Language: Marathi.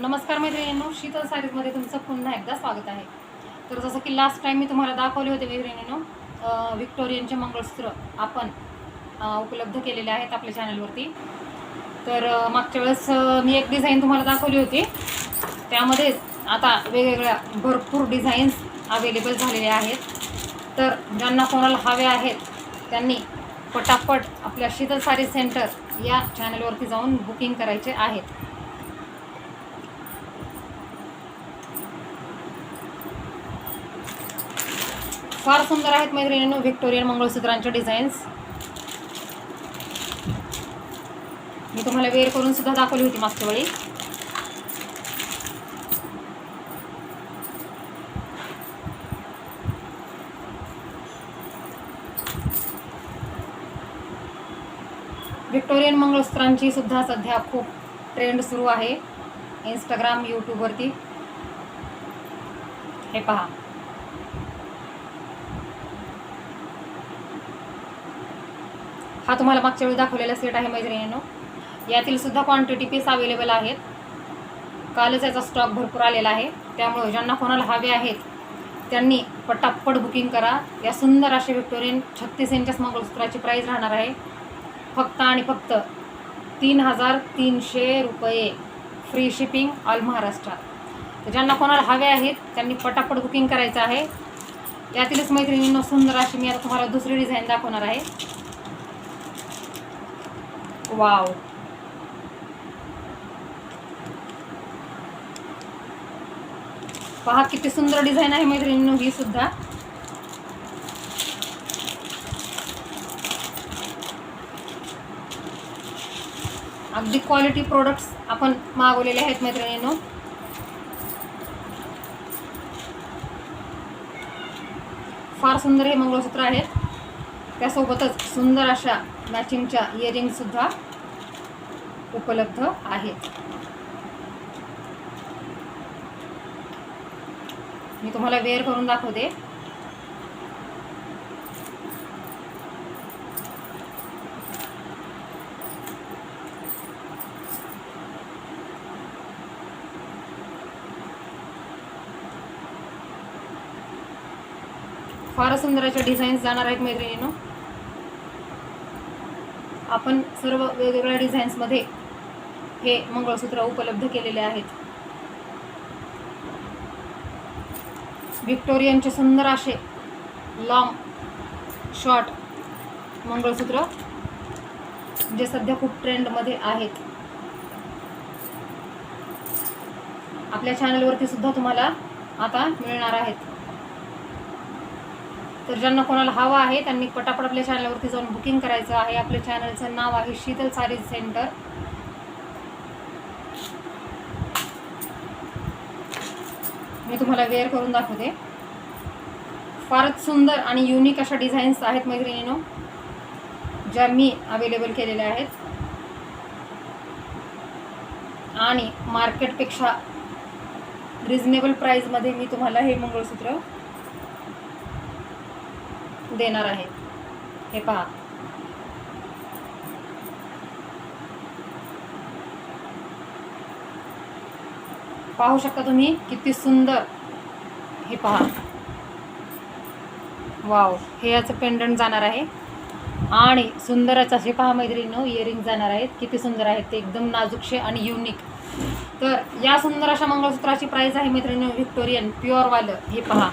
नमस्कार मैत्रिणींनो, शीतल सारीजमध्ये तुमचं पुन्हा एकदा स्वागत आहे. तर जसं की लास्ट टाईम मी तुम्हाला दाखवले होते मैत्रिणींनो, व्हिक्टोरियनचे मंगळसूत्र आपण उपलब्ध केलेले आहेत आपल्या चॅनलवरती. तर मागच्या वेळेस मी एक डिझाईन तुम्हाला दाखवली होती. त्यामध्येच आता वेगवेगळ्या भरपूर डिझाईन्स अवेलेबल झालेले आहेत. तर ज्यांना कोणाला हवे आहेत त्यांनी पटापट आपल्या शीतल सारीज सेंटर या चॅनलवरती जाऊन बुकिंग करायचे आहेत. फार सुंदर आहेत मैत्रिणींनो व्हिक्टोरियन मंगळसूत्रांचे डिझाईन्स. मी तुम्हाला वेअर करून सुद्धा दाखवली होती मागच्या वेळी. व्हिक्टोरियन मंगळसूत्रांची सुद्धा सध्या खूप ट्रेंड सुरू आहे इंस्टाग्राम यूट्यूबवरती. हे पहा, हा तुम्हाला मागच्या वेळी दाखवलेला सेट आहे मैत्रिणींनो. यातील सुद्धा क्वांटिटी पीस अवेलेबल आहेत. कालच याचा स्टॉक भरपूर आलेला आहे. त्यामुळे ज्यांना कोणाला हवे आहेत त्यांनी पटापट बुकिंग करा. या सुंदर असे व्हिक्टोरियन 36 इंचेस मंगळसूत्राची प्राईस राहणार आहे फक्त आणि फक्त 3,300 रुपये, फ्री शिपिंग ऑल महाराष्ट्र. तर ज्यांना कोणाला हवे आहेत त्यांनी पटापट बुकिंग करायचं आहे. यातीलच मैत्रिणींनो सुंदर अशी मी आता तुम्हाला दुसरी डिझाईन दाखवणार आहे. वाव, पहा किती सुंदर डिझाईन आहे मैत्रिणींनो ही सुद्धा. अगदी क्वालिटी प्रोडक्ट्स आपण मागवलेले आहेत मैत्रिणींनो. फार सुंदर हे मंगळसूत्र आहेत. त्यासोबतच सुंदर अशा मॅचिंगच्या इयरिंग सुद्धा उपलब्ध आहेत. मी तुम्हाला वेअर करून दाखवते. फार सुंदर अशा डिझाईन्स जाणार आहेत मैत्रिणींनो. आपण सर्व वेगवेगळ्या डिझाईन्समध्ये हे मंगळसूत्र उपलब्ध केलेले आहेत. व्हिक्टोरियनचे सुंदर असे लॉंग शॉर्ट मंगळसूत्र जे सध्या खूप ट्रेंडमध्ये आहेत. आपल्या चॅनलवरती सुद्धा तुम्हाला आता मिळणार आहेत. तर ज्यांना कोणाला हवा आहे त्यांनी पटापट आपल्या चॅनलवरती जाऊन बुकिंग करायचं आहे. आपल्या चॅनलचं नाव आहे शीतल सारीज सेंटर. मी तुम्हाला वेअर करून दाखवते. फारच सुंदर आणि युनिक अशा डिझाईन्स आहेत मैत्रिणींनो ज्या मी अवेलेबल केलेल्या आहेत. आणि मार्केटपेक्षा रिजनेबल प्राईजमध्ये मी तुम्हाला हे मंगळसूत्र देणार आहे. हे पहा, पाहू शकता तुम्ही किती सुंदर. हे पहा, वाव, हे याचं पेंडंट जाणार आहे आणि सुंदरच असे पहा मैत्रिणींनो इयरिंग जाणार आहेत. किती सुंदर आहेत ते, एकदम नाजूकशे आणि युनिक. तर या सुंदर अशा मंगळसूत्राची प्राईस आहे मैत्रिणींनो व्हिक्टोरियन प्युअरवालं. हे पहा,